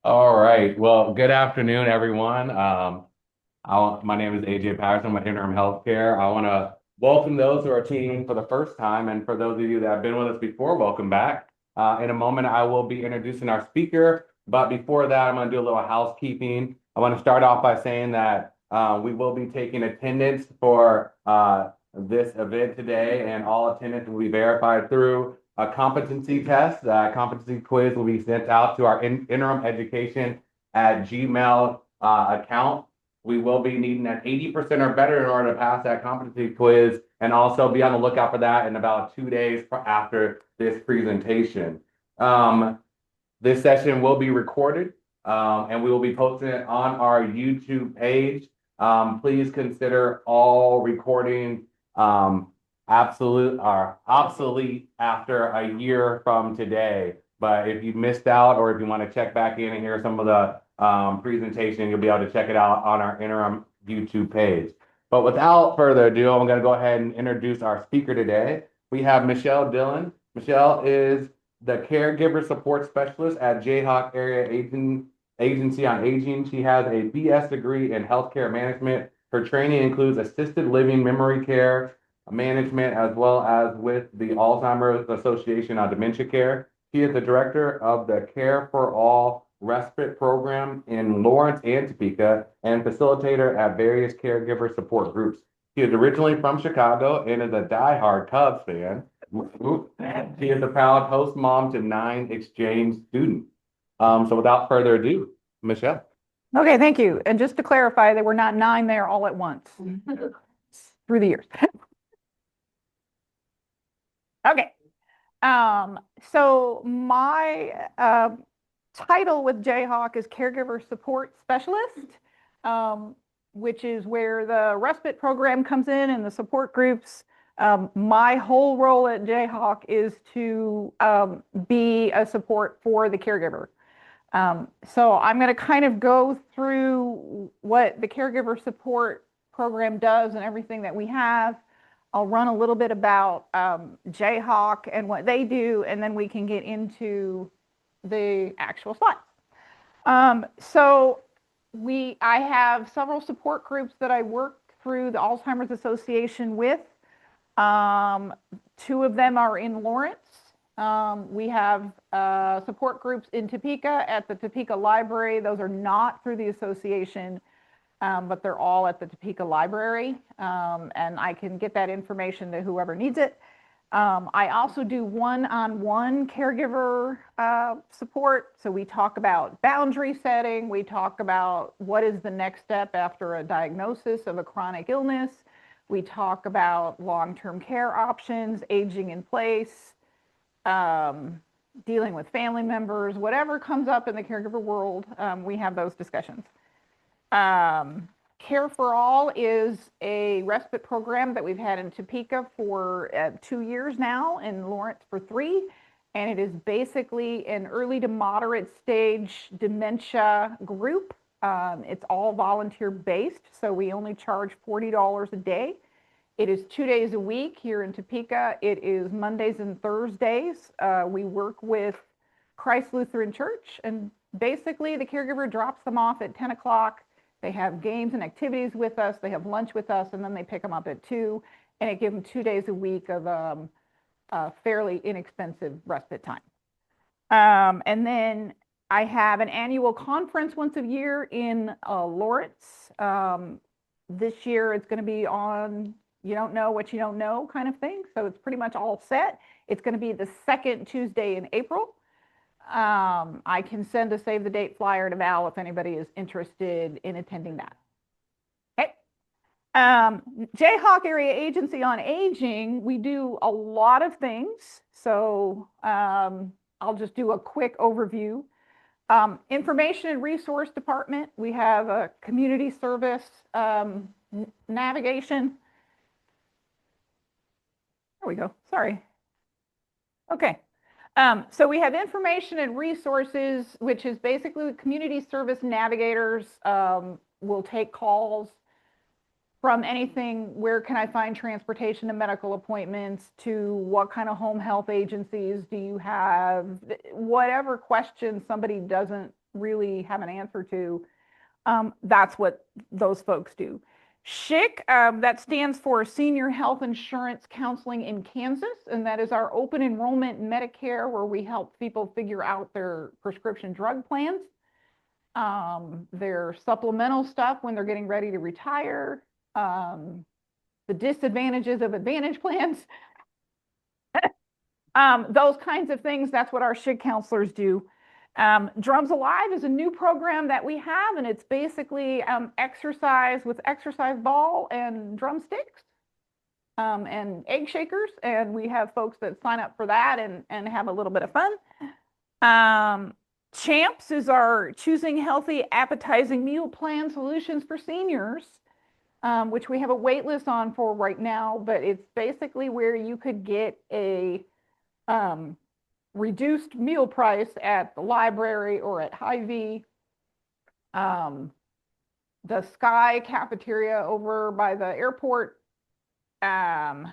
All right. Well, good afternoon, everyone. My name is AJ Patterson with Interim Healthcare. I want to welcome those who are tuning in for the first time, and for those of you that have been with us before, welcome back. In a moment, I will be introducing our speaker, but before that, I'm going to do a little housekeeping. I want to start off by saying that we will be taking attendance for this event today, and all attendance will be verified through a competency test. Competency quiz will be sent out to our interim education at Gmail account. We will be needing an 80% or better in order to pass that competency quiz, and also be on the lookout for that in about 2 days after this presentation. This session will be recorded, and we will be posting it on our YouTube page. Please consider all recordings absolute or obsolete after a year from today. But if you missed out, or if you want to check back in and hear some of the presentation, you'll be able to check it out on our interim YouTube page. But without further ado, I'm going to go ahead and introduce our speaker today. We have Michele Dillon. Michele is the Caregiver Support Specialist at JAAA Area Agency on Aging. She has a BS degree in healthcare management. Her training includes assisted living, memory care management, as well as with the Alzheimer's Association on dementia care. She is the director of the Care for All respite program in Lawrence and Topeka, and facilitator at various caregiver support groups. She is originally from Chicago and is a diehard Cubs fan. She is a proud host mom to 9 exchange students. So without further ado, Michele. Okay, thank you. And just to clarify, there were not 9 there all at once through the years. Okay. So my title with Jayhawk is Caregiver Support Specialist, which is where the respite program comes in and the support groups. My whole role at Jayhawk is to be a support for the caregiver. So I'm going to kind of go through what the Caregiver Support Program does and everything that we have. I'll run a little bit about Jayhawk and what they do, and then we can get into the actual slides. So I have several support groups that I work through the Alzheimer's Association with. 2 of them are in Lawrence. We have support groups in Topeka at the Topeka Library. Those are not through the association, but they're all at the Topeka Library, and I can get that information to whoever needs it. I also do one-on-one caregiver support. So we talk about boundary setting. We talk about what is the next step after a diagnosis of a chronic illness. We talk about long-term care options, aging in place, dealing with family members, whatever comes up in the caregiver world, we have those discussions. Care for All is a respite program that we've had in Topeka for 2 years now, in Lawrence for 3. And it is basically an early to moderate stage dementia group. It's all volunteer based, so we only charge $40 a day. It is 2 days a week here in Topeka. It is Mondays and Thursdays. We work with Christ Lutheran Church, and basically the caregiver drops them off at 10 o'clock. They have games and activities with us. They have lunch with us, and then they pick them up at 2, and it gives them 2 days a week of fairly inexpensive respite time. And then I have an annual conference once a year in Lawrence. This year it's going to be on You Don't Know What You Don't Know kind of thing. So it's pretty much all set. It's going to be the 2nd Tuesday in April. I can send a save the date flyer to Val if anybody is interested in attending that. Okay. Jayhawk Area Agency on Aging, we do a lot of things. So I'll just do a quick overview. Information and Resource Department, we have a community service navigation. There we go. Sorry. Okay. So we have information and resources, which is basically community service navigators will take calls from anything, where can I find transportation to medical appointments, to what kind of home health agencies do you have, whatever question somebody doesn't really have an answer to, that's what those folks do. SHIC, that stands for Senior Health Insurance Counseling in Kansas, and that is our open enrollment Medicare where we help people figure out their prescription drug plans, their supplemental stuff when they're getting ready to retire, the disadvantages of Advantage plans, those kinds of things. That's what our SHIG counselors do. Drums Alive is a new program that we have, and it's basically exercise with exercise ball and drumsticks and egg shakers. And we have folks that sign up for that and have a little bit of fun. CHAMPS is our Choosing Healthy Appetizing Meal Plan Solutions for Seniors, which we have a wait list on for right now, but it's basically where you could get a reduced meal price at the library or at Hy-Vee. The Sky cafeteria over by the airport, and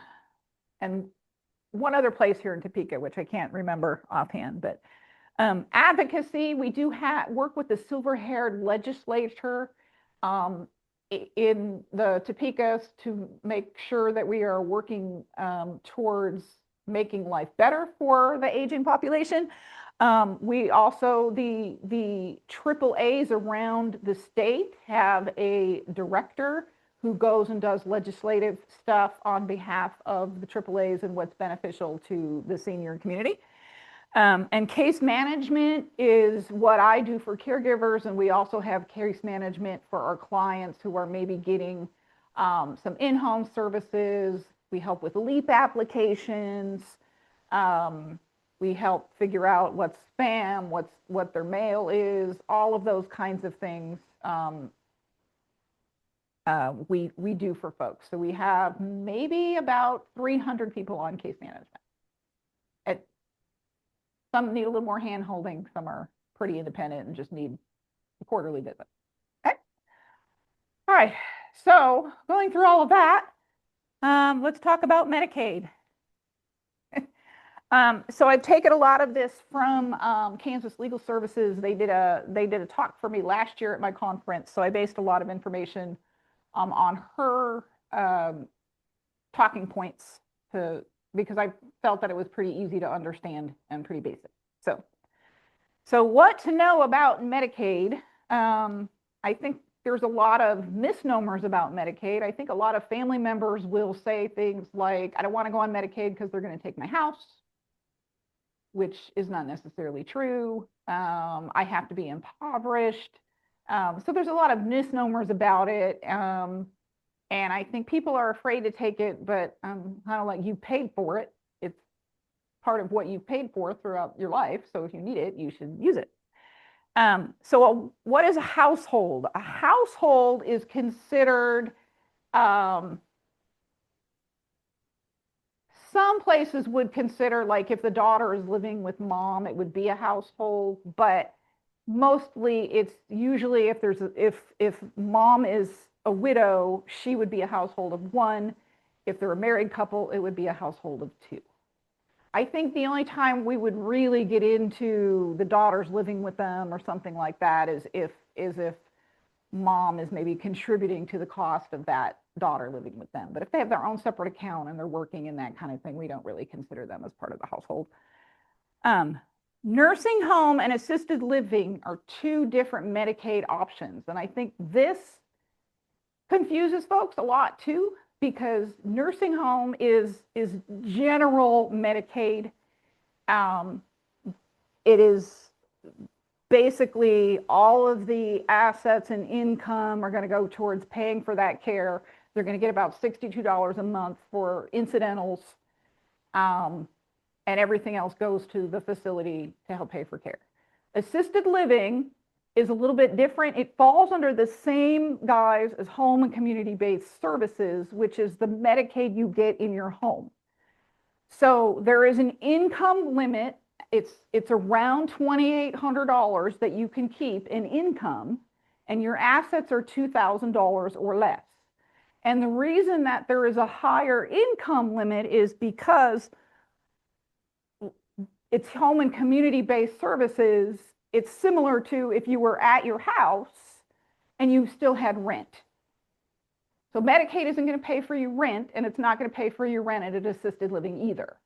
one other place here in Topeka, which I can't remember offhand, but advocacy, we do work with the silver-haired legislature in the Topekas to make sure that we are working towards making life better for the aging population. We also, the AAAs around the state have a director who goes and does legislative stuff on behalf of the AAAs and what's beneficial to the senior community. And case management is what I do for caregivers, and we also have case management for our clients who are maybe getting some in-home services. We help with LEAP applications. We help figure out what's spam, what their mail is, all of those kinds of things we do for folks. So we have maybe about 300 people on case management. Some need a little more hand holding, some are pretty independent and just need a quarterly visit. Okay. All right, so going through all of that, let's talk about Medicaid. So I've taken a lot of this from Kansas Legal Services. They did a talk for me last year at my conference, so I based a lot of information on her talking points because I felt that it was pretty easy to understand and pretty basic. So what to know about Medicaid? I think there's a lot of misnomers about Medicaid. I think a lot of family members will say things like, I don't want to go on Medicaid because they're going to take my house, which is not necessarily true. I have to be impoverished. So there's a lot of misnomers about it. And I think people are afraid to take it, but kind of like you paid for it. It's part of what you've paid for throughout your life. So if you need it, you should use it. So what is a household? A household is considered, some places would consider, like if the daughter is living with mom, it would be a household, but mostly it's usually if mom is a widow, she would be a household of one. If they're a married couple, it would be a household of two. I think the only time we would really get into the daughters living with them or something like that is if mom is maybe contributing to the cost of that daughter living with them. But if they have their own separate account and they're working in that kind of thing, we don't really consider them as part of the household. Nursing home and assisted living are two different Medicaid options. And I think this confuses folks a lot too, because nursing home is general Medicaid. It is basically all of the assets and income are going to go towards paying for that care. They're going to get about $62 a month for incidentals, and everything else goes to the facility to help pay for care. Assisted living is a little bit different. It falls under the same guise as home and community-based services, which is the Medicaid you get in your home. So there is an income limit. It's around $2,800 that you can keep in income, and your assets are $2,000 or less. And the reason that there is a higher income limit is because it's home and community-based services. it's similar to if you were at your house and you still had rent. So Medicaid isn't going to pay for your rent, and it's not going to pay for your rent at an assisted living either.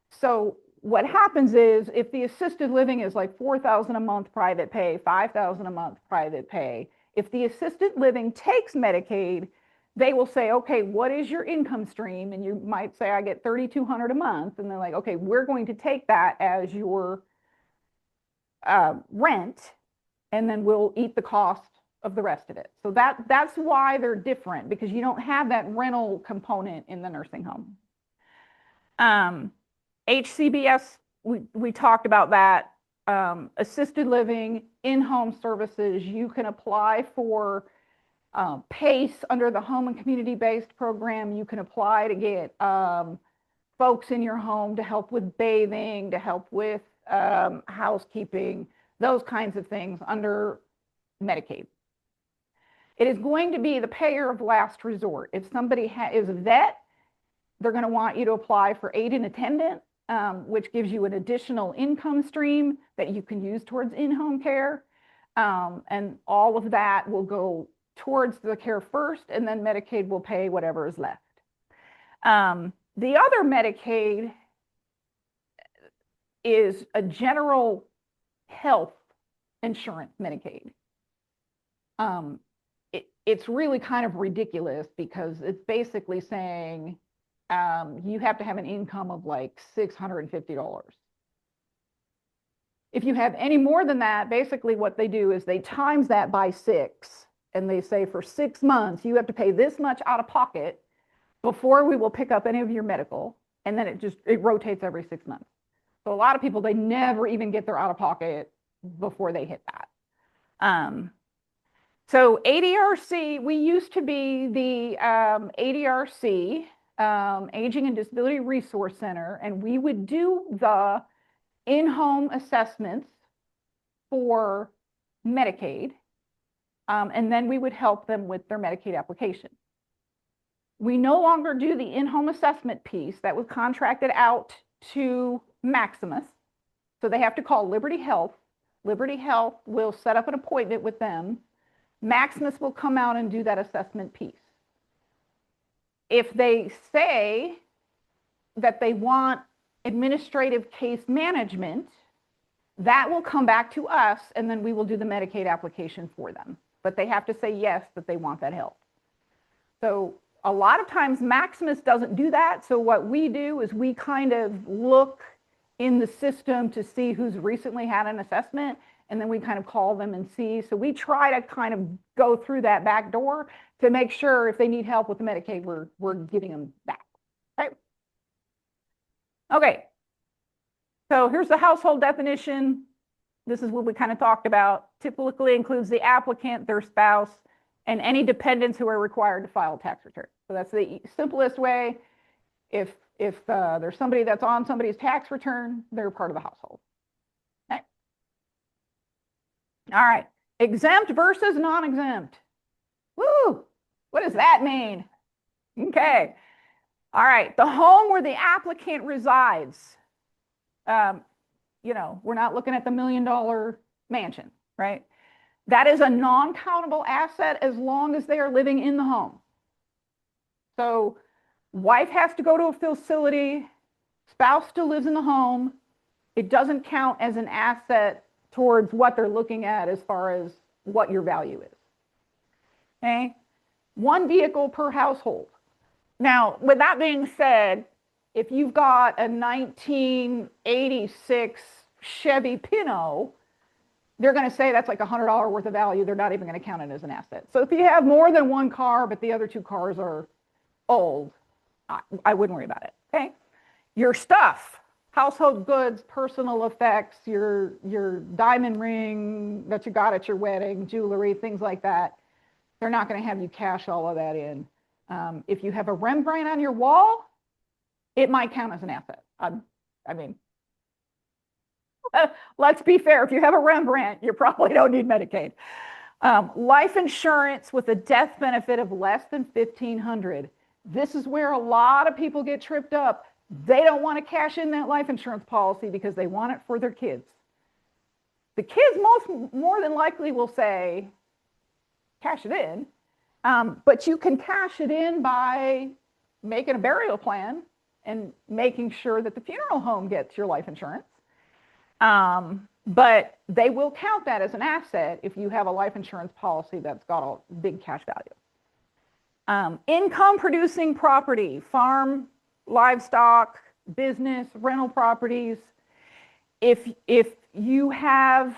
So what happens is if the assisted living is like $4,000 a month private pay, $5,000 a month private pay, if the assisted living takes Medicaid, they will say, okay, what is your income stream? And you might say, I get $3,200 a month. And they're like, okay, we're going to take that as your rent, and then we'll eat the cost of the rest of it. So that's why they're different, because you don't have that rental component in the nursing home. HCBS, we talked about that. Assisted living, in-home services, you can apply for PACE under the home and community-based program. You can apply to get folks in your home to help with bathing, to help with housekeeping, those kinds of things under Medicaid. It is going to be the payer of last resort. If somebody is a vet, they're going to want you to apply for aid and attendant, which gives you an additional income stream that you can use towards in-home care. And all of that will go towards the care first, and then Medicaid will pay whatever is left. The other Medicaid is a general health insurance Medicaid. It's really kind of ridiculous because it's basically saying you have to have an income of like $650. If you have any more than that, basically what they do is they times that by 6, and they say for 6 months, you have to pay this much out of pocket before we will pick up any of your medical. And then it rotates every 6 months. So a lot of people, they never even get their out of pocket before they hit that. So ADRC, we used to be the ADRC, Aging and Disability Resource Center, and we would do the in-home assessments for Medicaid, and then we would help them with their Medicaid application. We no longer do the in-home assessment piece. That was contracted out to Maximus, so they have to call Liberty Health. Liberty Health will set up an appointment with them. Maximus will come out and do that assessment piece. If they say that they want administrative case management, that will come back to us, and then we will do the Medicaid application for them. But they have to say yes, that they want that help. So a lot of times Maximus doesn't do that. So what we do is we kind of look in the system to see who's recently had an assessment, and then we kind of call them and see. So we try to kind of go through that back door to make sure if they need help with the Medicaid, we're giving them that. Okay. Okay. So here's the household definition. This is what we kind of talked about. Typically includes the applicant, their spouse, and any dependents who are required to file a tax return. So that's the simplest way. If there's somebody that's on somebody's tax return, they're part of the household. Okay. All right. Exempt versus non-exempt. Woo! What does that mean? Okay. All right. The home where the applicant resides. We're not looking at the $1 million mansion, right? That is a non-countable asset as long as they are living in the home. So wife has to go to a facility, spouse still lives in the home. It doesn't count as an asset towards what they're looking at as far as what your value is. Okay? 1 vehicle per household. Now, with that being said, if you've got a 1986 Chevy Pinto, they're going to say that's like $100 worth of value. They're not even going to count it as an asset. So if you have more than 1 car, but the other 2 cars are old, I wouldn't worry about it. Okay. Your stuff, household goods, personal effects, your diamond ring that you got at your wedding, jewelry, things like that. They're not going to have you cash all of that in. If you have a Rembrandt on your wall, it might count as an asset. Let's be fair. If you have a Rembrandt, you probably don't need Medicaid. Life insurance with a death benefit of less than $1,500. This is where a lot of people get tripped up. They don't want to cash in that life insurance policy because they want it for their kids. The kids more than likely will say, cash it in. But you can cash it in by making a burial plan and making sure that the funeral home gets your life insurance. But they will count that as an asset if you have a life insurance policy that's got a big cash value. Income producing property, farm, livestock, business, rental properties. If the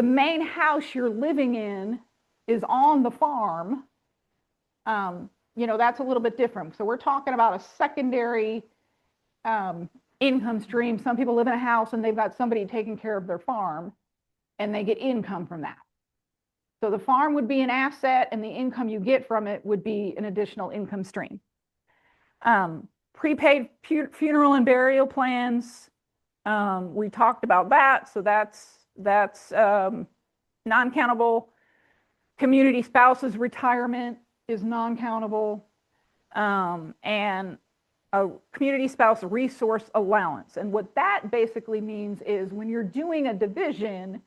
main house you're living in is on the farm, that's a little bit different. So we're talking about a secondary income stream. Some people live in a house and they've got somebody taking care of their farm and they get income from that. So the farm would be an asset and the income you get from it would be an additional income stream. Prepaid funeral and burial plans. We talked about that. So that's non-countable. Community spouses retirement is non-countable. And a community spouse resource allowance. And what that basically means is when you're doing a division,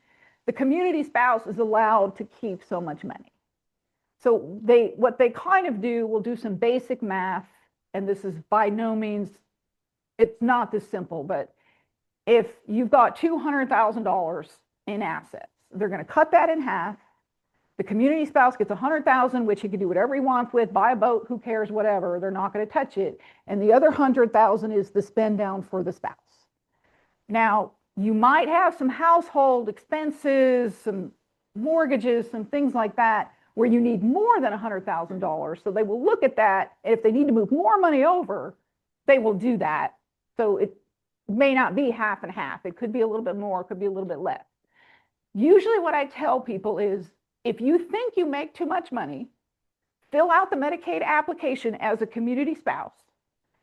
the community spouse is allowed to keep so much money. So what they kind of do, will do some basic math, and this is by no means, it's not this simple, but if you've got $200,000 in assets, they're going to cut that in half. The community spouse gets $100,000, which he can do whatever he wants with, buy a boat, who cares, whatever. They're not going to touch it. And the other $100,000 is the spend down for the spouse. Now, you might have some household expenses, some mortgages, some things like that, where you need more than $100,000. So they will look at that. And if they need to move more money over, they will do that. So it may not be half and half. It could be a little bit more, it could be a little bit less. Usually what I tell people is, if you think you make too much money, fill out the Medicaid application as a community spouse,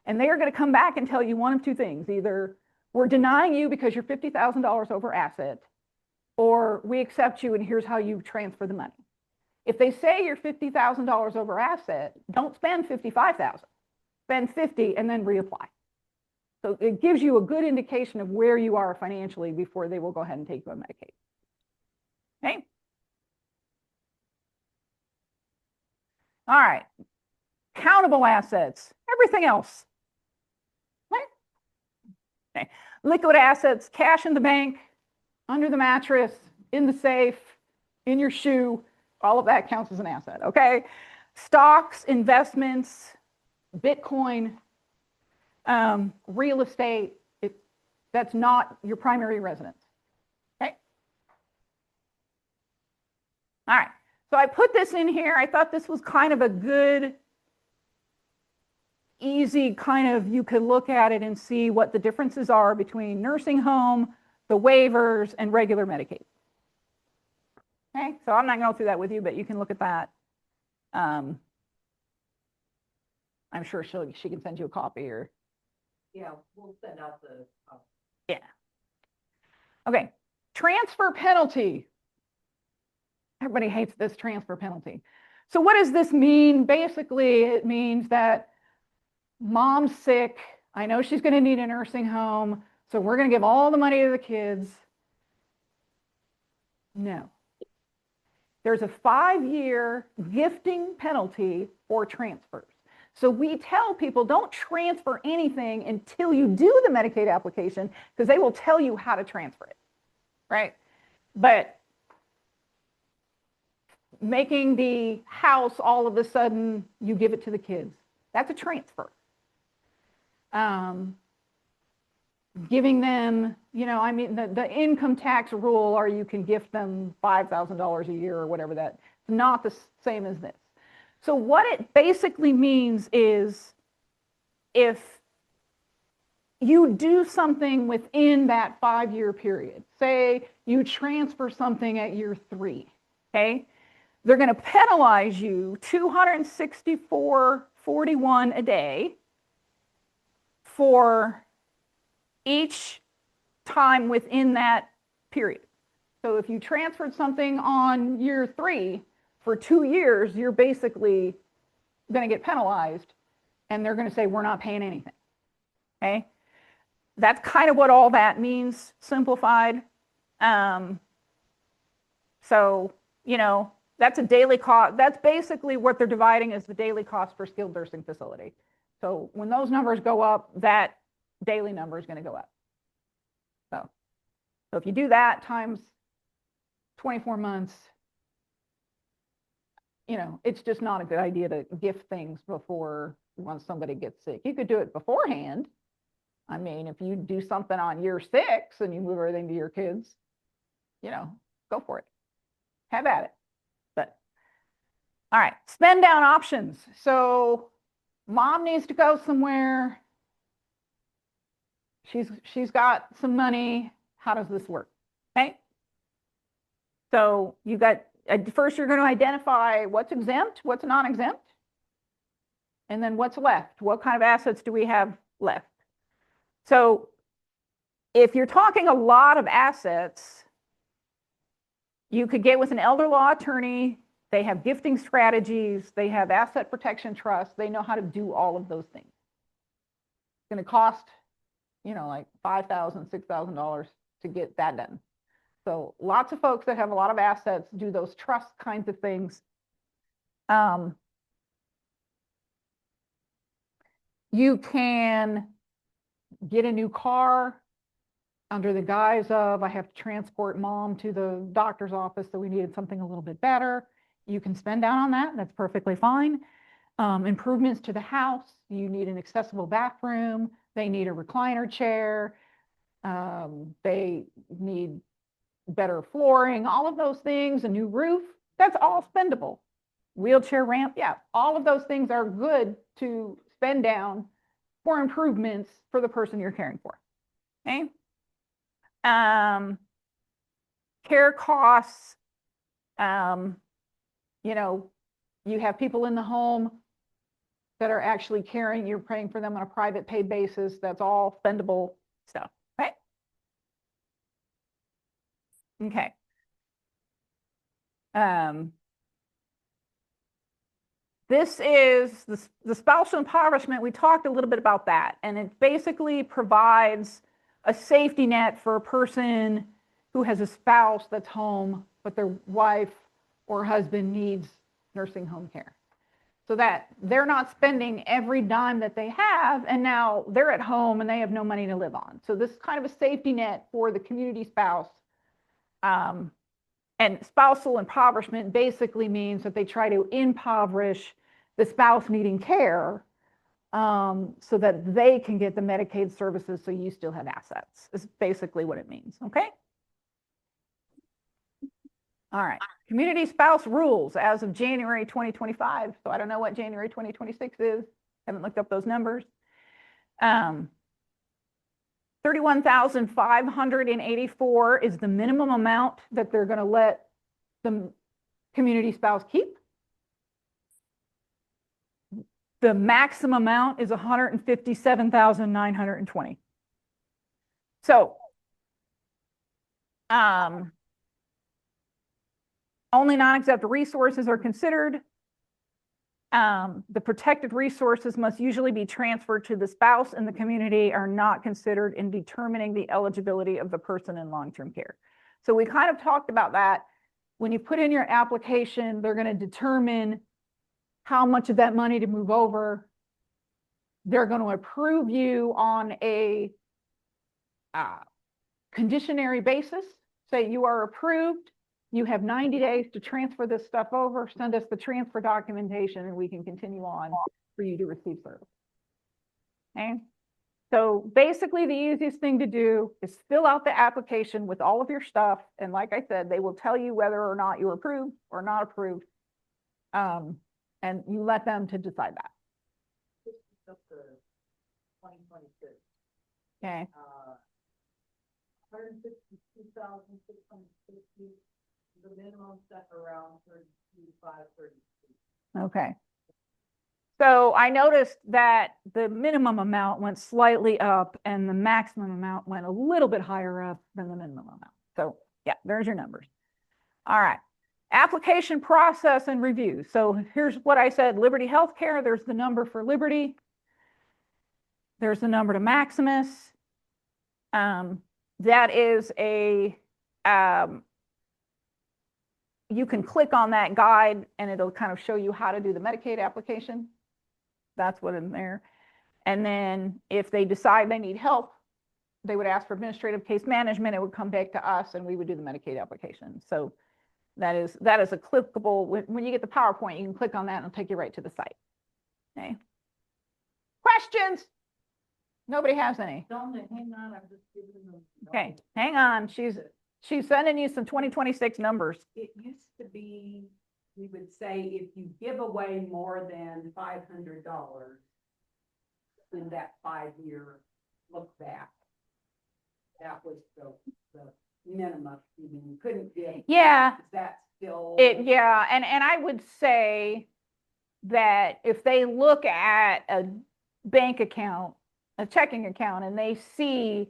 and they are going to come back and tell you one of two things. Either we're denying you because you're $50,000 over asset, or we accept you and here's how you transfer the money. If they say you're $50,000 over asset, don't spend $55,000. Spend $50,000 and then reapply. So it gives you a good indication of where you are financially before they will go ahead and take you on Medicaid. Okay? All right, countable assets, everything else. Right? Okay. Liquid assets, cash in the bank, under the mattress, in the safe, in your shoe, all of that counts as an asset, okay? Stocks, investments, Bitcoin, real estate, that's not your primary residence, okay? All right. So I put this in here. I thought this was kind of a good, easy kind of, you could look at it and see what the differences are between nursing home, the waivers, and regular Medicaid. Okay, so I'm not going to go through that with you, but you can look at that. I'm sure she can send you a copy or. Yeah, we'll send out the. Yeah. Okay, transfer penalty. Everybody hates this transfer penalty. So what does this mean? Basically, it means that mom's sick. I know she's going to need a nursing home, so we're going to give all the money to the kids. No. There's a 5-year gifting penalty for transfers. So we tell people don't transfer anything until you do the Medicaid application, because they will tell you how to transfer it, right? But making the house all of a sudden, you give it to the kids. That's a transfer. Giving them, the income tax rule, or you can gift them $5,000 a year or whatever that, it's not the same as this. So what it basically means is if you do something within that 5-year period, say you transfer something at year 3, okay? They're going to penalize you $264.41 a day for each time within that period. So if you transferred something on year 3 for 2 years, you're basically going to get penalized, and they're going to say, we're not paying anything. Okay? That's kind of what all that means, simplified. So, you know, that's a daily cost. That's basically what they're dividing as the daily cost for skilled nursing facility. So when those numbers go up, that daily number is going to go up. So if you do that times 24 months, you know, it's just not a good idea to gift things before once somebody gets sick. You could do it beforehand. I mean, if you do something on year 6 and you move everything to your kids, you know, go for it. Have at it. But all right, spend down options. So mom needs to go somewhere. She's got some money. How does this work? Okay. So you got first you're going to identify what's exempt, what's non-exempt, and then what's left. What kind of assets do we have left? So if you're talking a lot of assets, you could get with an elder law attorney. They have gifting strategies. They have asset protection trusts. They know how to do all of those things. It's going to cost, you know, like $5,000, $6,000 to get that done. So lots of folks that have a lot of assets do those trust kinds of things. You can get a new car under the guise of, I have to transport mom to the doctor's office, so we needed something a little bit better. You can spend down on that. That's perfectly fine. Improvements to the house. You need an accessible bathroom. They need a recliner chair. They need better flooring, all of those things, a new roof. That's all spendable. Wheelchair ramp. Yeah, all of those things are good to spend down for improvements for the person you're caring for. Okay. Care costs, you know, you have people in the home that are actually caring, you're paying for them on a private pay basis. That's all spendable stuff, right? Okay. This is the spousal impoverishment. We talked a little bit about that, and it basically provides a safety net for a person who has a spouse that's home, but their wife or husband needs nursing home care. So that they're not spending every dime that they have, and now they're at home and they have no money to live on. So this is kind of a safety net for the community spouse. And spousal impoverishment basically means that they try to impoverish the spouse needing care so that they can get the Medicaid services so you still have assets, is basically what it means, okay? All right, community spouse rules as of January 2025. So I don't know what January 2026 is. Haven't looked up those numbers. 31,584 is the minimum amount that they're going to let the community spouse keep. The maximum amount is 157,920. So only non-exempt resources are considered. The protected resources must usually be transferred to the spouse, and the community are not considered in determining the eligibility of the person in long-term care. So we kind of talked about that. When you put in your application, they're going to determine how much of that money to move over. They're going to approve you on a conditionary basis. Say you are approved. You have 90 days to transfer this stuff over, send us the transfer documentation, and we can continue on for you to receive service. Okay? So basically the easiest thing to do is fill out the application with all of your stuff. And like I said, they will tell you whether or not you're approved or not approved. And you let them to decide that. This is up to 2026. Okay. 152,660. The minimum set around 32,532. Okay. So I noticed that the minimum amount went slightly up and the maximum amount went a little bit higher up than the minimum amount. So yeah, there's your numbers. All right. Application process and review. So here's what I said, Liberty Healthcare, there's the number for Liberty. There's the number to Maximus. That is a you can click on that guide and it'll kind of show you how to do the Medicaid application. That's what in there. And then if they decide they need help, they would ask for administrative case management. It would come back to us and we would do the Medicaid application. So that is a clickable, when you get the PowerPoint, you can click on that and it'll take you right to the site. Okay. Questions? Nobody has any. Donna, hang on, I'm just giving them. Okay, hang on. She's sending you some 2026 numbers. It used to be, we would say if you give away more than $500 in that 5-year look back, that was the minimum. You couldn't give. Yeah. Is that still? Yeah, and I would say that if they look at a bank account, a checking account, and they see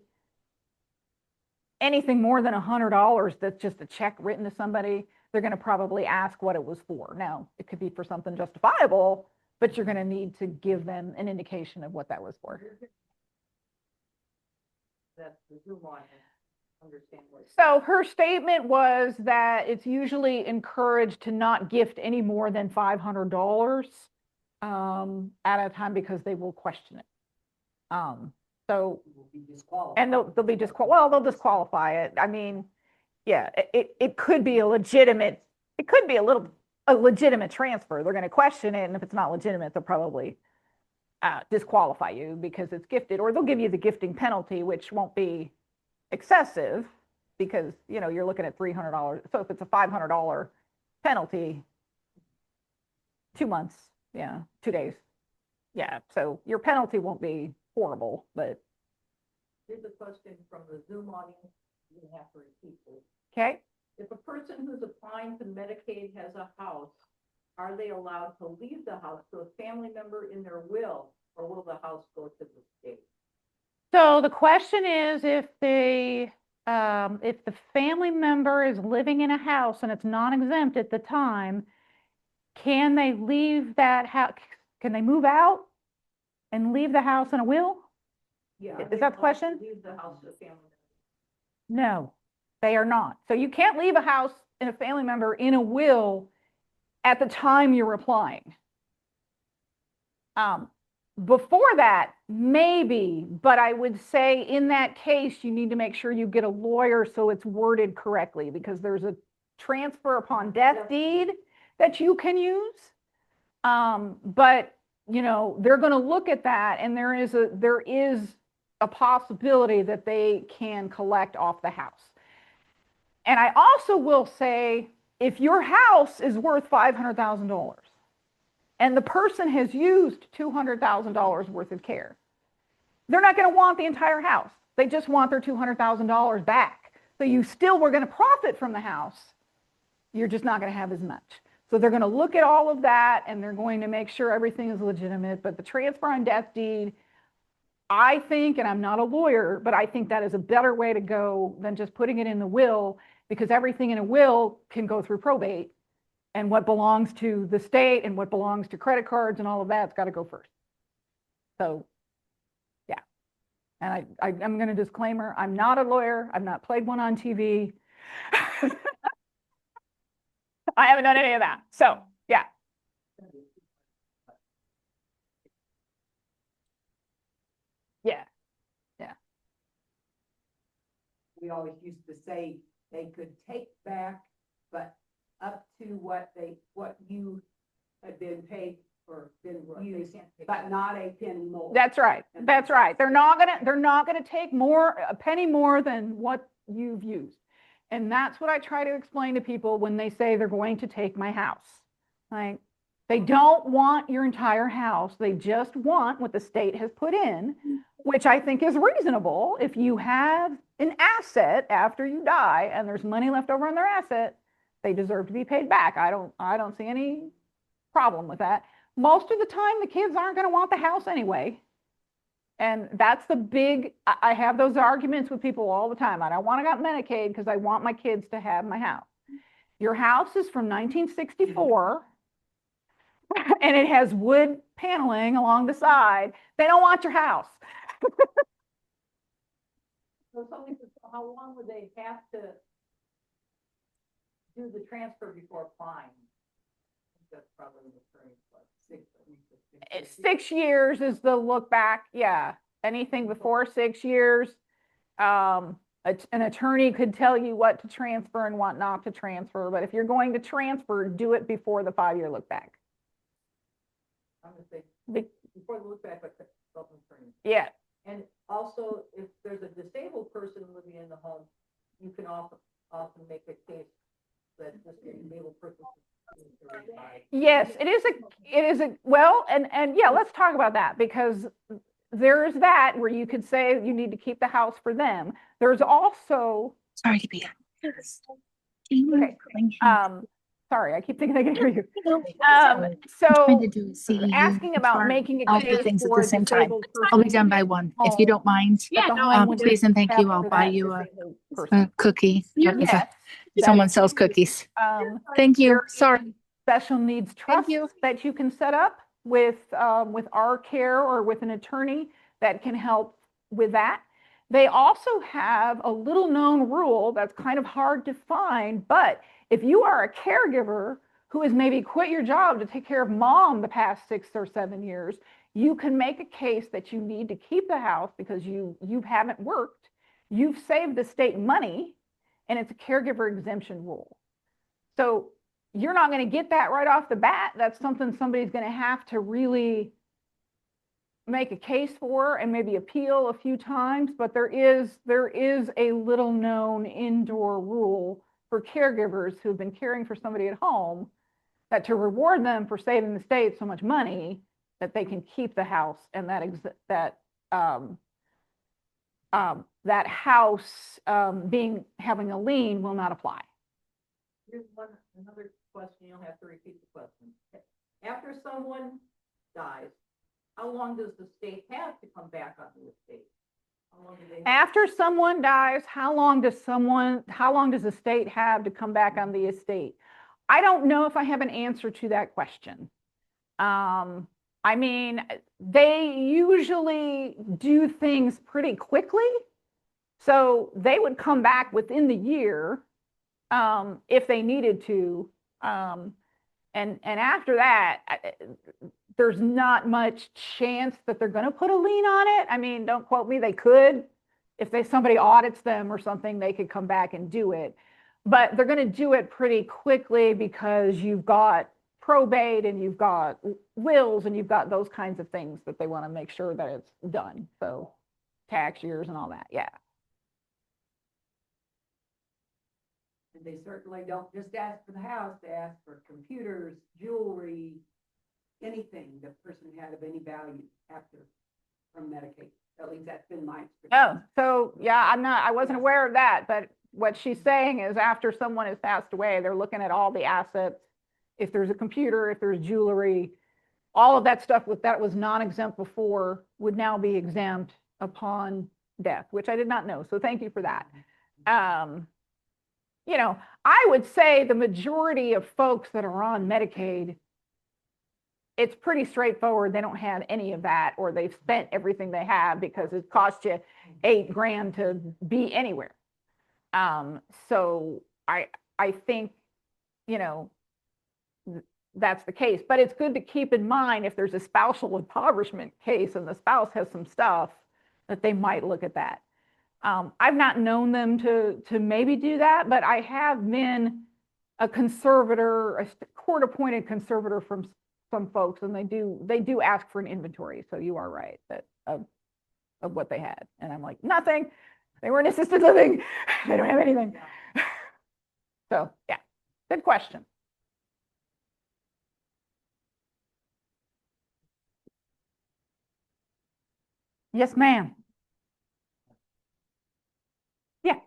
anything more than $100 that's just a check written to somebody, they're going to probably ask what it was for. Now, it could be for something justifiable, but you're going to need to give them an indication of what that was for. That's the Zoom on it. Understand what. So her statement was that it's usually encouraged to not gift any more than $500 at a time because they will question it. So, and they'll be they'll disqualify it. I mean, yeah, it could be a legitimate, a legitimate transfer. They're going to question it, and if it's not legitimate, they'll probably disqualify you because it's gifted, or they'll give you the gifting penalty, which won't be excessive because, you know, you're looking at $300. So if it's a $500 penalty, 2 months, yeah, 2 days. Yeah, so your penalty won't be horrible, but. Here's a question from the Zoom audience. You have to repeat this. Okay. If a person who's applying to Medicaid has a house, are they allowed to leave the house to a family member in their will, or will the house go to the state? So the question is, if the family member is living in a house and it's non-exempt at the time, can they leave that house? Can they move out and leave the house in a will? Yeah. Is that the question? Leave the house to a family member. No, they are not. So you can't leave a house and a family member in a will at the time you're applying. Before that, maybe, but I would say in that case, you need to make sure you get a lawyer so it's worded correctly, because there's a transfer upon death deed that you can use. But you know, they're going to look at that, and there is a possibility that they can collect off the house. And I also will say, if your house is worth $500,000 and the person has used $200,000 worth of care, they're not going to want the entire house. They just want their $200,000 back. So you still were going to profit from the house. You're just not going to have as much. So they're going to look at all of that, and they're going to make sure everything is legitimate. But the transfer on death deed, I think, and I'm not a lawyer, but I think that is a better way to go than just putting it in the will, because everything in a will can go through probate, and what belongs to the state and what belongs to credit cards and all of that's got to go first. So, yeah. And I'm going to disclaimer, I'm not a lawyer. I've not played one on TV. I haven't done any of that. So, yeah. Yeah. Yeah. We always used to say they could take back, but up to what you had been paid or been used, but not a penny more. That's right. That's right. They're not gonna take a penny more than what you've used. And that's what I try to explain to people when they say they're going to take my house. Like, they don't want your entire house. They just want what the state has put in, which I think is reasonable. If you have an asset after you die and there's money left over on their asset, they deserve to be paid back. I don't see any problem with that. Most of the time, the kids aren't going to want the house anyway. And that's I have those arguments with people all the time. I don't want to get Medicaid because I want my kids to have my house. Your house is from 1964 and it has wood paneling along the side. They don't want your house. So how long would they have to do the transfer before applying. That's probably the term, like 6 years is the look back. Yeah. Anything before 6 years. An attorney could tell you what to transfer and what not to transfer. But if you're going to transfer, do it before the 5-year look back. I'm going to say before the look back, but self-insurance. Yeah. And also, if there's a disabled person living in the home, you can often make a case that this disabled person. Yes, it is a well, and yeah, let's talk about that, because there's that where you could say you need to keep the house for them. There's also, Sorry to be. okay, sorry, I keep thinking I can hear you. Trying So to do CEU asking about for making all a the case things at for the a same time. disabled I'll be person done by 1, if you don't mind. that the home would Please and thank have you. I'll for buy that you a disabled person. cookie. Yes, Someone sells cookies. Thank you. there Sorry. is special needs trust you. that you can set up with our care or with an attorney that can help with that. They also have a little known rule that's kind of hard to find, but if you are a caregiver who has maybe quit your job to take care of mom the past 6 or 7 years, you can make a case that you need to keep the house because you haven't worked, you've saved the state money, and it's a caregiver exemption rule. So you're not going to get that right off the bat. That's something somebody's going to have to really make a case for and maybe appeal a few times, but there is a little known indoor rule for caregivers who've been caring for somebody at home, that to reward them for saving the state so much money that they can keep the house, and that house having a lien will not apply. Here's another question. You'll have to repeat the question. After someone dies, how long does the state have to come back on the estate? How long do they have? After someone dies, how long does the state have to come back on the estate? I don't know if I have an answer to that question. I mean, they usually do things pretty quickly. So they would come back within the year if they needed to. And after that, there's not much chance that they're going to put a lien on it. I mean, don't quote me, they could. If somebody audits them or something, they could come back and do it. But they're going to do it pretty quickly because you've got probate and you've got wills and you've got those kinds of things that they want to make sure that it's done. So tax years and all that, yeah. And they certainly don't just ask for the house, they ask for computers, jewelry, anything the person had of any value from Medicaid. At least that's been my experience. Oh, so yeah, I wasn't aware of that, but what she's saying is after someone has passed away, they're looking at all the assets. If there's a computer, if there's jewelry, all of that stuff that was non-exempt before would now be exempt upon death, which I did not know. So thank you for that. You know, I would say the majority of folks that are on Medicaid, it's pretty straightforward. They don't have any of that, or they've spent everything they have because it cost you $8,000 to be anywhere. So I think, you know, that's the case, but it's good to keep in mind if there's a spousal impoverishment case and the spouse has some stuff that they might look at that. I've not known them to maybe do that, but I have been a conservator, a court-appointed conservator from some folks, and they do ask for an inventory. So you are right that of what they had, and I'm like, nothing. They were in assisted living. They don't have anything. So yeah, good question. Yes, ma'am. Yeah.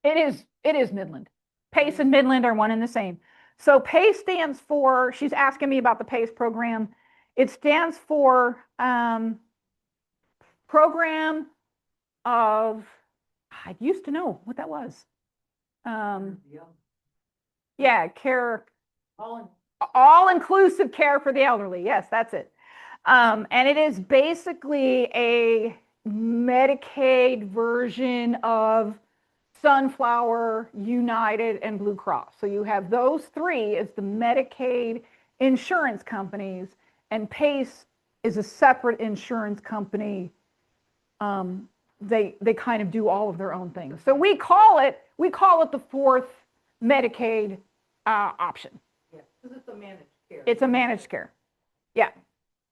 It is Midland. PACE and Midland are one and the same. So PACE stands for, she's asking me about the PACE program. It stands for Program of, I used to know what that was. Yeah, care, all-inclusive care for the elderly. Yes, that's it. And it is basically a Medicaid version of Sunflower, United, and Blue Cross. So you have those three as the Medicaid insurance companies, and PACE is a separate insurance company. They kind of do all of their own things. So we call it the fourth Medicaid option. Yeah, because it's a managed care. It's a managed care. Yeah.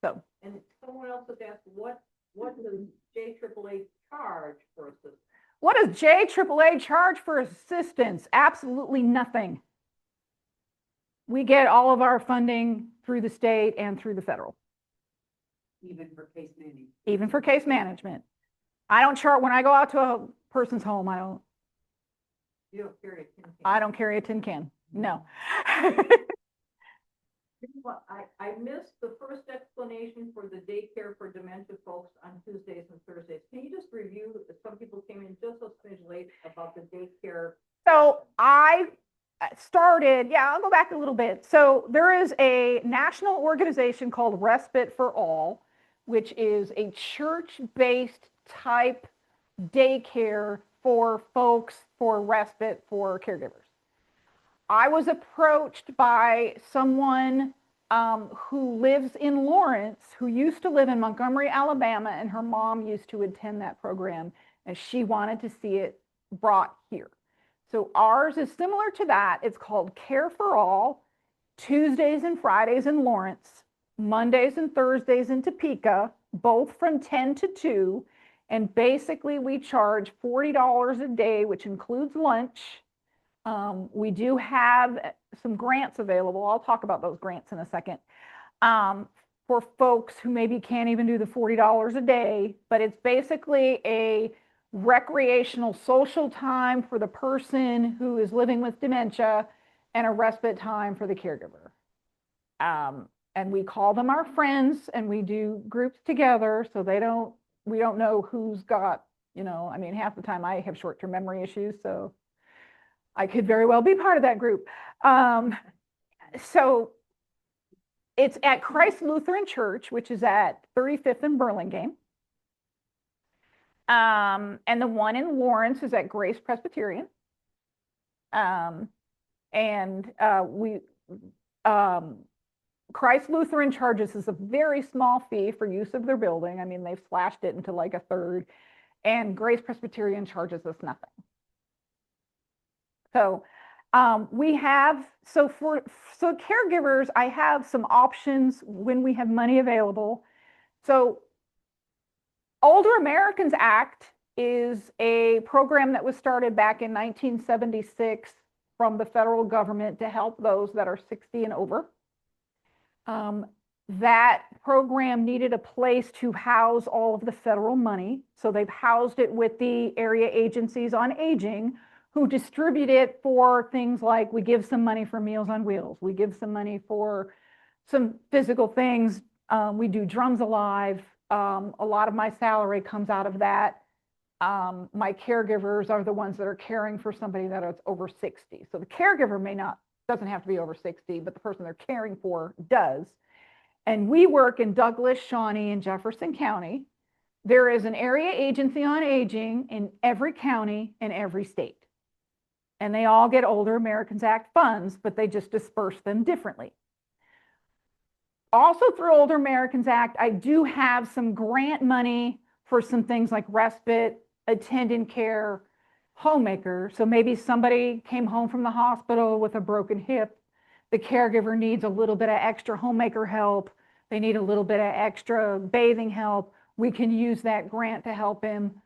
So. And someone else has asked, what does JAAA charge for assistance? What does JAAA charge for assistance? Absolutely nothing. We get all of our funding through the state and through the federal. Even for case management? Even for case management. I don't charge, when I go out to a person's home, You don't carry a tin can? I don't carry a tin can. No. I missed the first explanation for the daycare for dementia folks on Tuesdays and Thursdays. Can you just review, some people came in just a smidge late about the daycare? So I started, I'll go back a little bit. So there is a national organization called Respite for All, which is a church-based type daycare for folks for respite for caregivers. I was approached by someone who lives in Lawrence, who used to live in Montgomery, Alabama, and her mom used to attend that program, and she wanted to see it brought here. So ours is similar to that. It's called Care for All, Tuesdays and Fridays in Lawrence, Mondays and Thursdays in Topeka, both from 10 to 2. And basically we charge $40 a day, which includes lunch. We do have some grants available. I'll talk about those grants in a second. For folks who maybe can't even do the $40 a day, but it's basically a recreational social time for the person who is living with dementia and a respite time for the caregiver. And we call them our friends, and we do groups together so we don't know who's got, I mean, half the time I have short-term memory issues, so I could very well be part of that group. So it's at Christ Lutheran Church, which is at 35th and Burlingame. And the one in Lawrence is at Grace Presbyterian. Christ Lutheran charges us a very small fee for use of their building. I mean, they've slashed it into like a third, and Grace Presbyterian charges us nothing. So so caregivers, I have some options when we have money available. So Older Americans Act is a program that was started back in 1976 from the federal government to help those that are 60 and over. That program needed a place to house all of the federal money. So they've housed it with the area agencies on aging, who distribute it for things like, we give some money for Meals on Wheels. We give some money for some physical things. We do Drums Alive. A lot of my salary comes out of that. My caregivers are the ones that are caring for somebody that is over 60. So the caregiver doesn't have to be over 60, but the person they're caring for does. And we work in Douglas, Shawnee, and Jefferson County. There is an area agency on aging in every county in every state. And they all get Older Americans Act funds, but they just disperse them differently. Also through Older Americans Act, I do have some grant money for some things like respite, attendant care, homemaker. So maybe somebody came home from the hospital with a broken hip. The caregiver needs a little bit of extra homemaker help. They need a little bit of extra bathing help. We can use that grant to help them.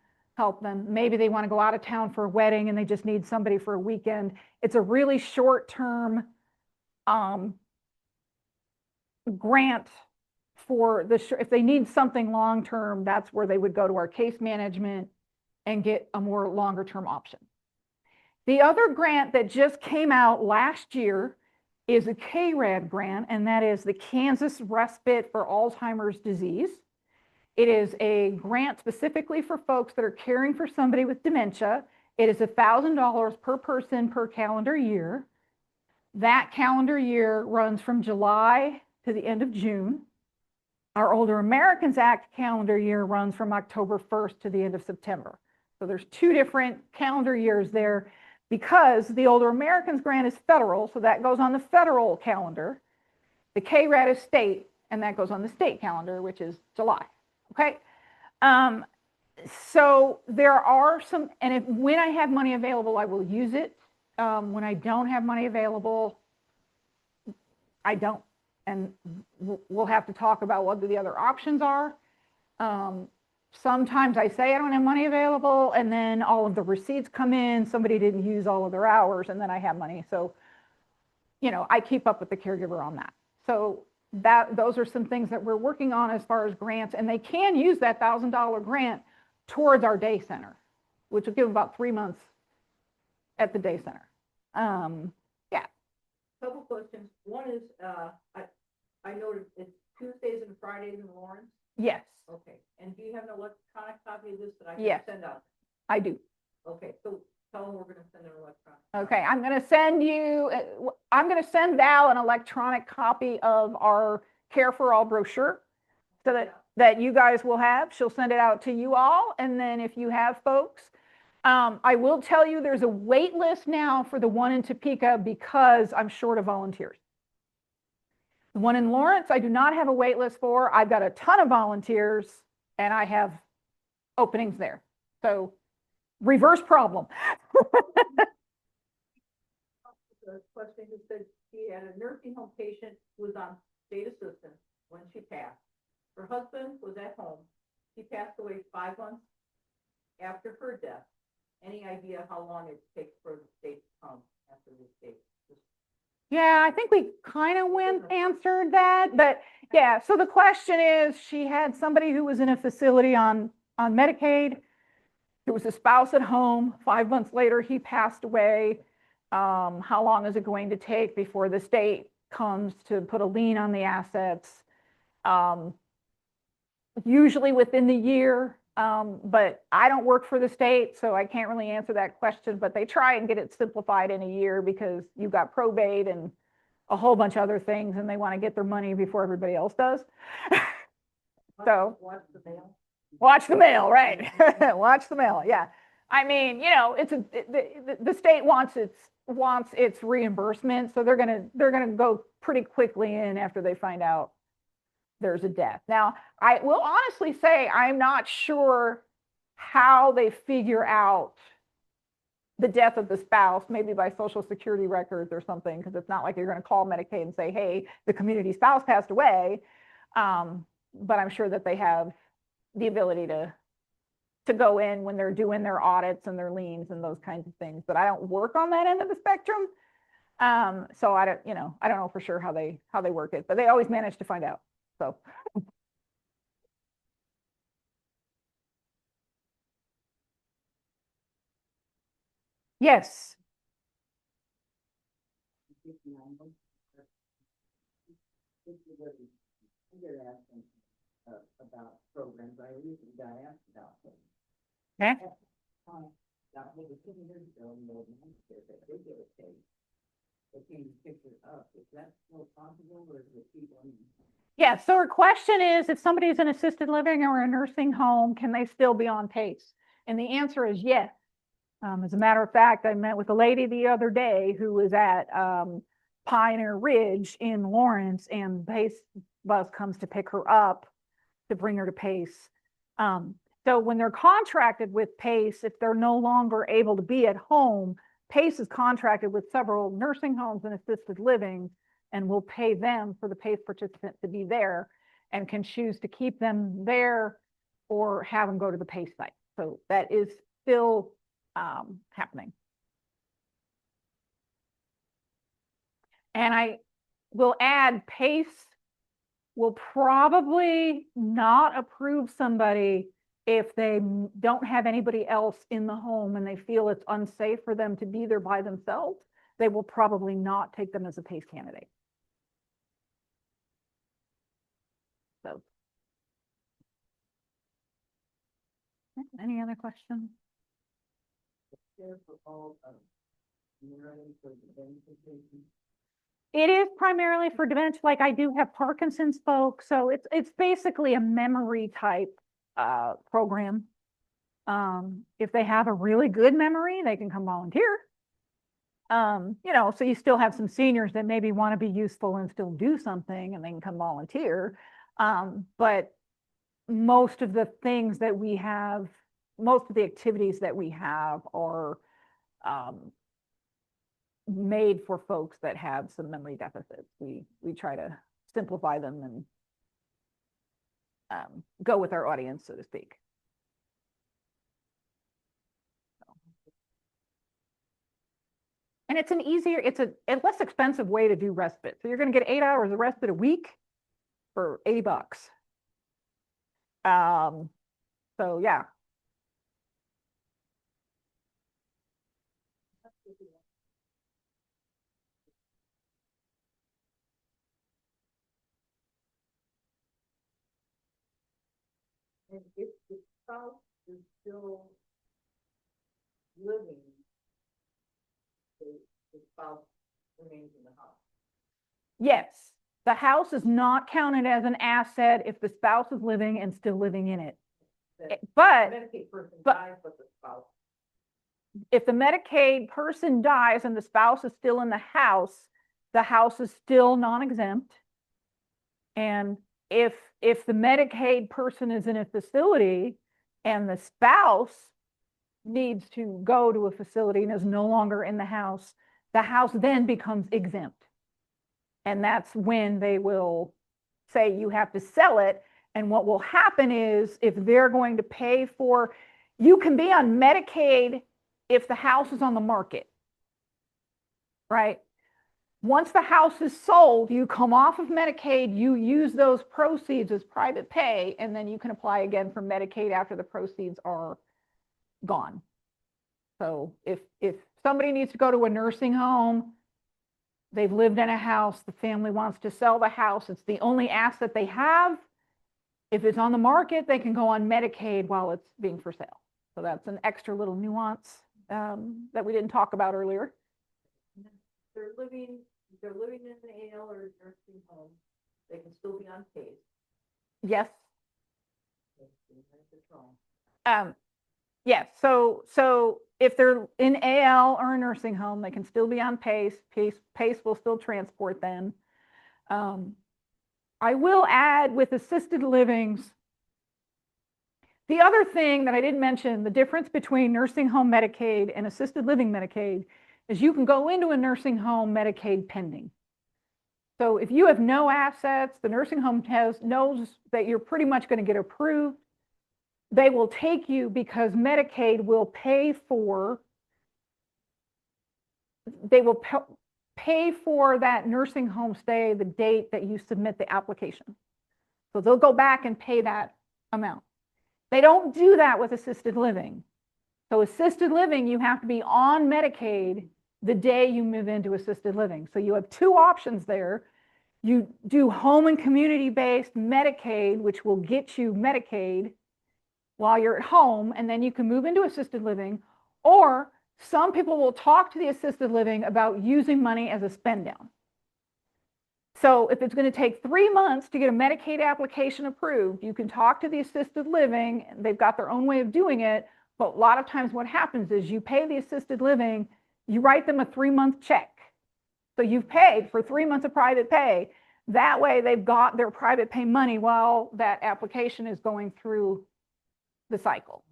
Maybe they want to go out of town for a wedding and they just need somebody for a weekend. It's a really short-term grant for if they need something long-term, that's where they would go to our case management and get a more longer-term option. The other grant that just came out last year is a CARAD grant, and that is the Kansas Respite for Alzheimer's Disease. It is a grant specifically for folks that are caring for somebody with dementia. It is $1,000 per person per calendar year. That calendar year runs from July to the end of June. Our Older Americans Act calendar year runs from October 1st to the end of September. So there's 2 different calendar years there because the Older Americans grant is federal, so that goes on the federal calendar. The KRAD is state, and that goes on the state calendar, which is July. Okay. So there are some, and when I have money available, I will use it. When I don't have money available, I don't. And we'll have to talk about what the other options are. Sometimes I say I don't have money available, and then all of the receipts come in, somebody didn't use all of their hours, and then I have money. So, I keep up with the caregiver on that. So those are some things that we're working on as far as grants, and they can use that $1,000 grant towards our day center, which will give about 3 months at the day center. Yeah. Couple questions. One is, I noticed it's Tuesdays and Fridays in Lawrence. Yes, Okay. And do you have an electronic copy of this that I can Yes. send out? I do. Okay, so tell them we're gonna send an electronic. Okay, I'm going to send Val an electronic copy of our Care for All brochure so that you guys will have. She'll send it out to you all. And then if you have folks, I will tell you there's a wait list now for the one in Topeka because I'm short of volunteers. The one in Lawrence, I do not have a wait list for. I've got a ton of volunteers and I have openings there. So reverse problem. The question who said she had a nursing home patient who was on state assistance when she passed. Her husband was at home. She passed away 5 months after her death. Any idea how long it takes for the state to come after the state? Yeah, I think we kind of answered that, but yeah. So the question is, she had somebody who was in a facility on Medicaid. There was a spouse at home. 5 months later, he passed away. How long is it going to take before the state comes to put a lien on the assets? Usually within the year, but I don't work for the state, so I can't really answer that question, but they try and get it simplified in a year because you've got probate and a whole bunch of other things, and they want to get their money before everybody else does. So Watch the mail. watch the mail, right? Watch the mail. Yeah. I mean, the state wants its reimbursement, so they're gonna go pretty quickly in after they find out there's a death. Now, I will honestly say I'm not sure how they figure out the death of the spouse, maybe by Social Security records or something, because it's not like you're going to call Medicaid and say, hey, the community spouse passed away. But I'm sure that they have the ability to go in when they're doing their audits and their liens and those kinds of things. But I don't work on that end of the spectrum. So I don't know for sure how they work it, but they always manage to find out. So. Yes. About programs I recently got asked about. Okay. About maybe 10 years ago, they did a case. They came to pick it up. Is that still possible, or is it people? Yeah, so her question is, if somebody's in assisted living or a nursing home, can they still be on PACE? And the answer is yes. As a matter of fact, I met with a lady the other day who was at Pioneer Ridge in Lawrence, and PACE bus comes to pick her up to bring her to PACE. So when they're contracted with PACE, if they're no longer able to be at home, PACE is contracted with several nursing homes and assisted living, and will pay them for the PACE participant to be there, and can choose to keep them there or have them go to the PACE site. So that is still happening. And I will add, PACE will probably not approve somebody if they don't have anybody else in the home and they feel it's unsafe for them to be there by themselves. They will probably not take them as a PACE candidate. So, any other questions? It is primarily for dementia. Like, I do have Parkinson's folks, so it's basically a memory type program. If they have a really good memory, they can come volunteer. So you still have some seniors that maybe want to be useful and still do something and they can come volunteer. But most of the things that we have, most of the activities that we have are made for folks that have some memory deficits. We try to simplify them and go with our audience, so to speak. And it's a less expensive way to do respite. So you're going to get 8 hours of respite a week for $80. So yeah. And if the spouse is still living, the spouse remains in the house. Yes, the house is not counted as an asset if the spouse is living and still living in it. But Medicaid person but- dies, but the spouse. if the Medicaid person dies and the spouse is still in the house is still non-exempt. And if the Medicaid person is in a facility and the spouse needs to go to a facility and is no longer in the house then becomes exempt. And that's when they will say you have to sell it. And what will happen is if they're going to pay for, you can be on Medicaid if the house is on the market, right? Once the house is sold, you come off of Medicaid, you use those proceeds as private pay, and then you can apply again for Medicaid after the proceeds are gone. So if somebody needs to go to a nursing home, they've lived in a house, the family wants to sell the house, it's the only asset they have. If it's on the market, they can go on Medicaid while it's being for sale. So that's an extra little nuance that we didn't talk about earlier. They're living in an AL or a nursing home, they can still be on PACE. Yes. Yes. So if they're in AL or a nursing home, they can still be on PACE. PACE will still transport them. I will add with assisted livings, the other thing that I didn't mention, the difference between nursing home Medicaid and assisted living Medicaid is you can go into a nursing home Medicaid pending. So if you have no assets, the nursing home knows that you're pretty much going to get approved. They will take you because Medicaid will pay for that nursing home stay the date that you submit the application. So they'll go back and pay that amount. They don't do that with assisted living. So assisted living, you have to be on Medicaid the day you move into assisted living. So you have two options there. You do home and community-based Medicaid, which will get you Medicaid while you're at home, and then you can move into assisted living. Or some people will talk to the assisted living about using money as a spend down. So if it's going to take 3 months to get a Medicaid application approved, you can talk to the assisted living. They've got their own way of doing it. But a lot of times what happens is you pay the assisted living, you write them a 3-month check. So you've paid for 3 months of private pay. That way they've got their private pay money while that application is going through the cycle.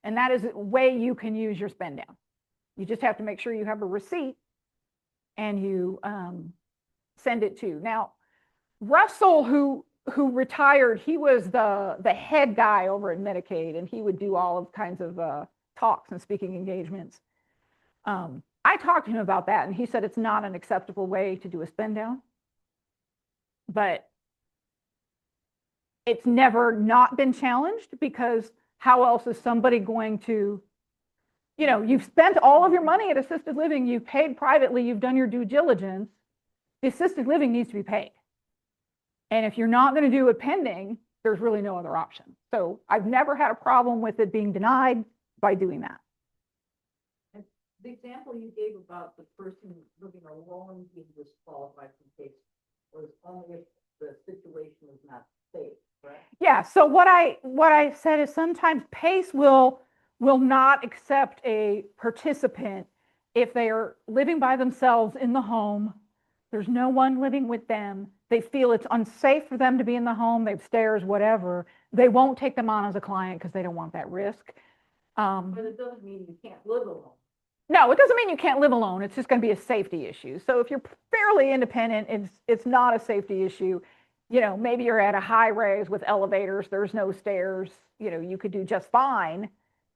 And that is a way you can use your spend down. You just have to make sure you have a receipt and you send it to. Now, Russell, who retired, he was the head guy over at Medicaid, and he would do all of kinds of talks and speaking engagements. I talked to him about that, and he said it's not an acceptable way to do a spend down. But it's never not been challenged, because how else is somebody going to, you've spent all of your money at assisted living, you've paid privately, you've done your due diligence. The assisted living needs to be paid. And if you're not going to do it pending, there's really no other option. So I've never had a problem with it being denied by doing that. And the example you gave about the person living alone being disqualified from PACE was only if the situation is not safe, right? Yeah, so what I said is sometimes PACE will will not accept a participant if they are living by themselves in the home. There's no one living with them. They feel it's unsafe for them to be in the home. They have stairs, whatever. They won't take them on as a client because they don't want that risk. But it doesn't mean you can't live alone. No, it doesn't mean you can't live alone. It's just going to be a safety issue. So if you're fairly independent, it's not a safety issue. You know, maybe you're at a high rise with elevators. There's no stairs. You know, you could do just fine.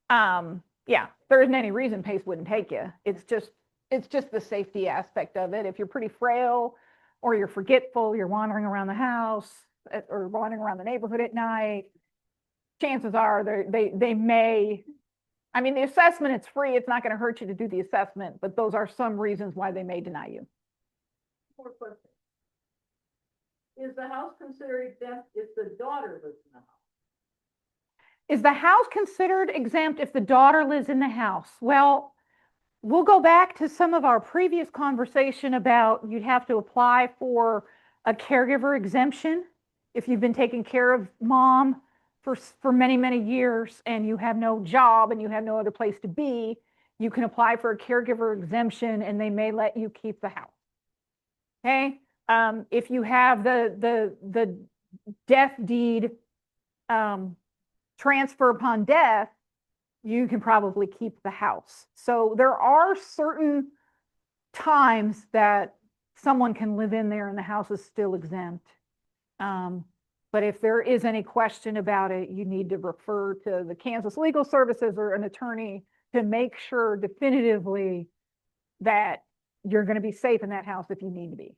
Yeah, there isn't any reason PACE wouldn't take you. It's just the safety aspect of it. If you're pretty frail, or you're forgetful, you're wandering around the house or wandering around the neighborhood at night, chances are they may. I mean, the assessment, it's free. It's not going to hurt you to do the assessment, but those are some reasons why they may deny you. More question. Is the house considered exempt if the daughter lives in the house? Is the house considered exempt if the daughter lives in the house? Well, we'll go back to some of our previous conversation about you'd have to apply for a caregiver exemption if you've been taking care of mom for many, many years and you have no job and you have no other place to be. You can apply for a caregiver exemption and they may let you keep the house. Okay. If you have the death deed transfer upon death, you can probably keep the house. So there are certain times that someone can live in there and the house is still exempt. But if there is any question about it, you need to refer to the Kansas Legal Services or an attorney to make sure definitively that you're going to be safe in that house if you need to be.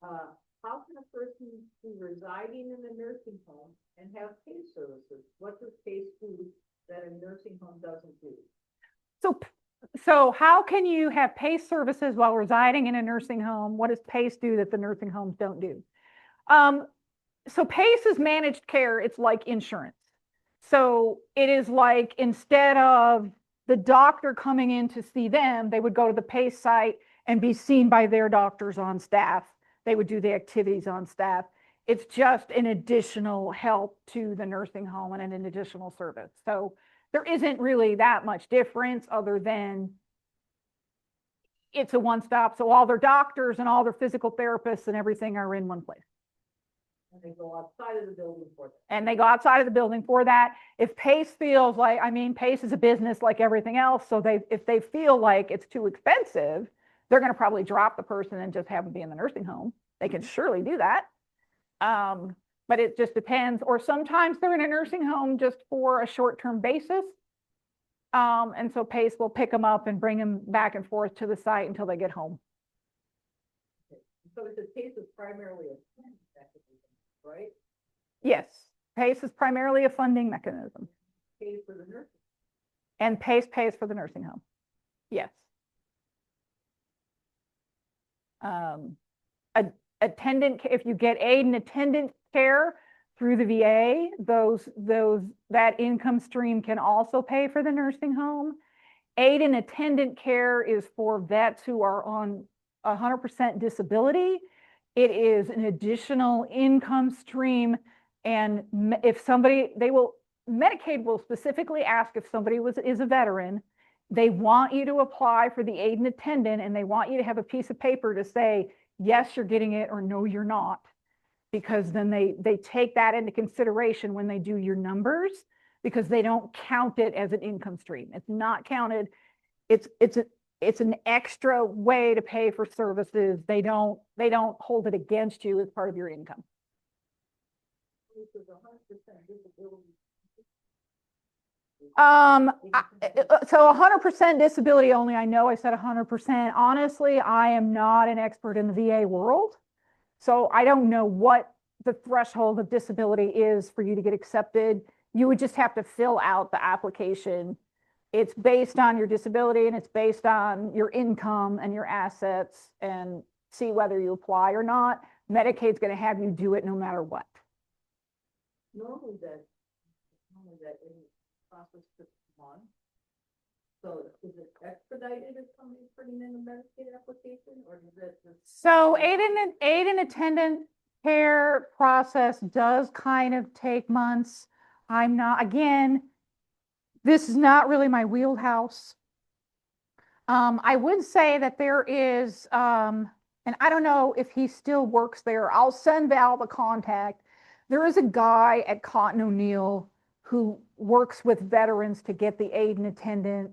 How can a person be residing in a nursing home and have PACE services? What does PACE do that a nursing home doesn't do? So how can you have PACE services while residing in a nursing home? What does PACE do that the nursing homes don't do? So PACE is managed care. It's like insurance. So it is like instead of the doctor coming in to see them, they would go to the PACE site and be seen by their doctors on staff. They would do the activities on staff. It's just an additional help to the nursing home and an additional service. So there isn't really that much difference other than it's a one-stop. So all their doctors and all their physical therapists and everything are in one place. And they go outside of the building for that. And they go outside of the building for that. If PACE feels like, I mean, PACE is a business like everything else. So if they feel like it's too expensive, they're going to probably drop the person and just have them be in the nursing home. They can surely do that. But it just depends. Or sometimes they're in a nursing home just for a short-term basis. And so PACE will pick them up and bring them back and forth to the site until they get home. Okay. So it's a PACE is primarily a funding mechanism, right? Yes, PACE is primarily a funding mechanism. Pays for the nursing. And PACE pays for the nursing home. Yes. Attendant, if you get aid and attendant care through the VA, that income stream can also pay for the nursing home. Aid and attendant care is for vets who are on 100% disability. It is an additional income stream. And if somebody, Medicaid will specifically ask if somebody is a veteran, they want you to apply for the aid and attendant, and they want you to have a piece of paper to say, yes, you're getting it, or no, you're not. Because then they take that into consideration when they do your numbers, because they don't count it as an income stream. It's not counted. It's an extra way to pay for services. They don't hold it against you as part of your income. So 100% disability only. I know I said 100%. Honestly, I am not an expert in the VA world. So I don't know what the threshold of disability is for you to get accepted. You would just have to fill out the application. It's based on your disability and it's based on your income and your assets, and see whether you apply or not. Medicaid's going to have you do it no matter what. Normally that process took months. So is it expedited if somebody's putting in a Medicaid application, or does it just? So aid and attendant care process does kind of take months. I'm not, again, this is not really my wheelhouse. I would say that there is, and I don't know if he still works there. I'll send Val the contact. There is a guy at Cotton O'Neill who works with veterans to get the aid and attendant.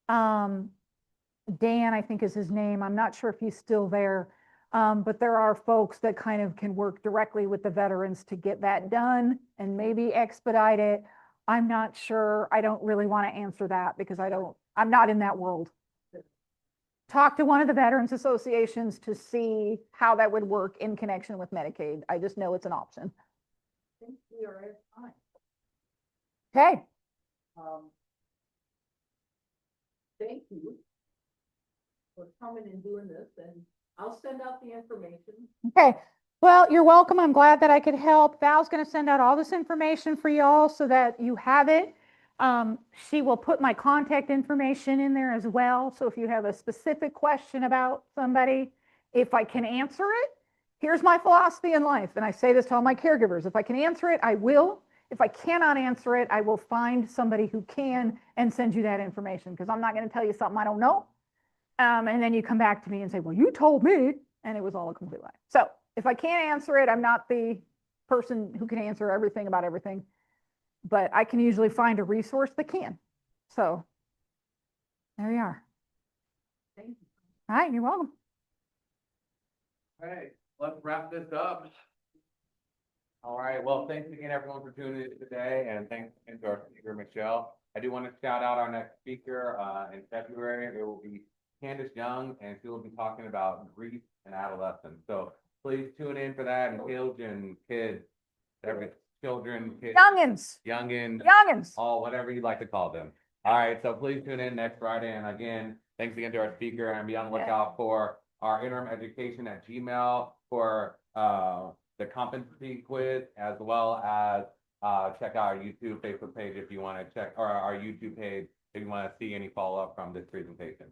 Dan, I think is his name. I'm not sure if he's still there. But there are folks that kind of can work directly with the veterans to get that done and maybe expedite it. I'm not sure. I don't really want to answer that because I'm not in that world. Talk to one of the veterans associations to see how that would work in connection with Medicaid. I just know it's an option. I think we are at time. Okay. Thank you for coming and doing this, and I'll send out the information. Okay. Well, you're welcome. I'm glad that I could help. Val's going to send out all this information for y'all so that you have it. She will put my contact information in there as well. So if you have a specific question about somebody, if I can answer it, here's my philosophy in life. And I say this to all my caregivers. If I can answer it, I will. If I cannot answer it, I will find somebody who can and send you that information because I'm not going to tell you something I don't know. And then you come back to me and say, well, you told me, and it was all a complete lie. So if I can't answer it, I'm not the person who can answer everything about everything, but I can usually find a resource that can. So there you are. Thank you. All right, you're welcome. All right, let's wrap this up. All right, well, thanks again, everyone, for tuning in today, and thanks again to our speaker, Michelle. I do want to shout out our next speaker in February. It will be Candace Young, and she will be talking about grief and adolescence. So please tune in for that, and children, kids, children, kids, youngins, all whatever you'd like to call them. All right, so please tune in next Friday. And again, thanks again to our speaker, and be on the lookout for our interim education at Gmail for the competency quiz, as well as check out our YouTube, Facebook page if you want to check, or our YouTube page if you want to see any follow-up from this presentation.